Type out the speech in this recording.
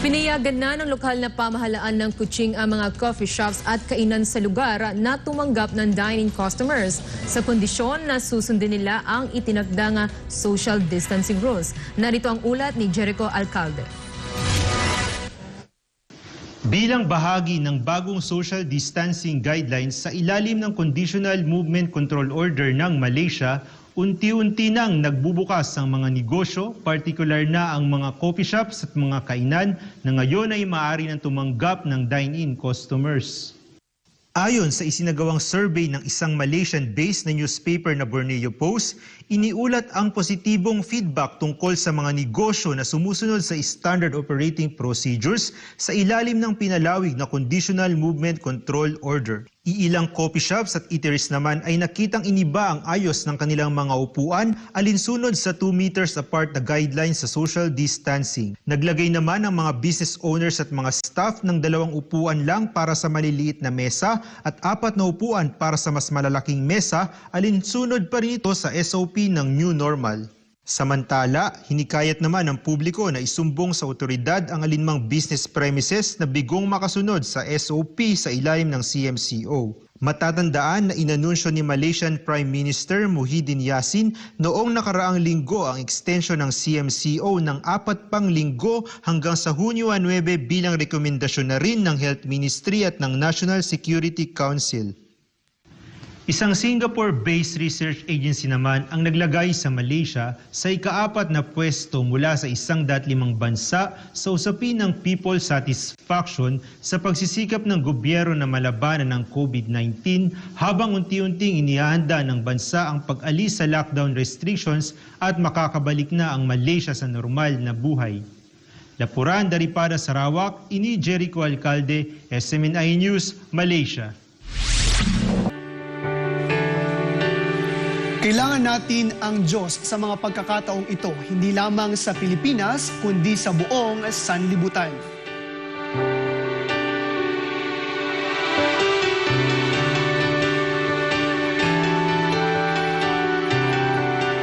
Pinayagan na ng lokal na pamahalaan ng Kuching ang mga coffee shops at kainan sa lugar na tumanggap ng dining customers sa kondisyon na susundin nila ang itinakdang social distancing rules. Narito ang ulat ni Jericho Alcalde. Bilang bahagi ng bagong social distancing guidelines sa ilalim ng Conditional Movement Control Order ng Malaysia, unti-unti nang nagbubukas ang mga negosyo, partikular na ang mga coffee shops at mga kainan na ngayon ay maaari nang tumanggap ng dine-in customers. Ayon sa isinagawang survey ng isang Malaysian-based na newspaper na Borneo Post, iniulat ang positibong feedback tungkol sa mga negosyo na sumusunod sa standard operating procedures sa ilalim ng pinalawig na Conditional Movement Control Order. Iilang coffee shops at eateries naman ay nakitang iniba ang ayos ng kanilang mga upuan alinsunod sa 2 meters apart na guidelines sa social distancing. Naglagay naman ang mga business owners at mga staff ng 2 upuan lang para sa maliliit na mesa at 4 na upuan para sa mas malalaking mesa, alinsunod pa rin ito sa SOP ng New Normal. Samantala, hinikayat naman ng publiko na isumbong sa otoridad ang alinmang business premises na bigong makasunod sa SOP sa ilalim ng CMCO. Matatandaan na inanunsyo ni Malaysian Prime Minister Muhyiddin Yassin noong nakaraang linggo ang extension ng CMCO ng 4 pang linggo hanggang sa Hunyo 9 bilang rekomendasyon na rin ng Health Ministry at ng National Security Council. Isang Singapore-based research agency naman ang naglagay sa Malaysia sa ika-4 na pwesto mula sa 105 bansa sa usapin ng people satisfaction sa pagsisikap ng gobyerno na malabanan ng COVID-19 habang unti-unting inihahanda ng bansa ang pag-alis sa lockdown restrictions at makakabalik na ang Malaysia sa normal na buhay. Lapuran dari para Sarawak, ini Jericho Alcalde, SMNI News, Malaysia. Kailangan natin ang Diyos sa mga pagkakataong ito, hindi lamang sa Pilipinas, kundi sa buong sanlibutan.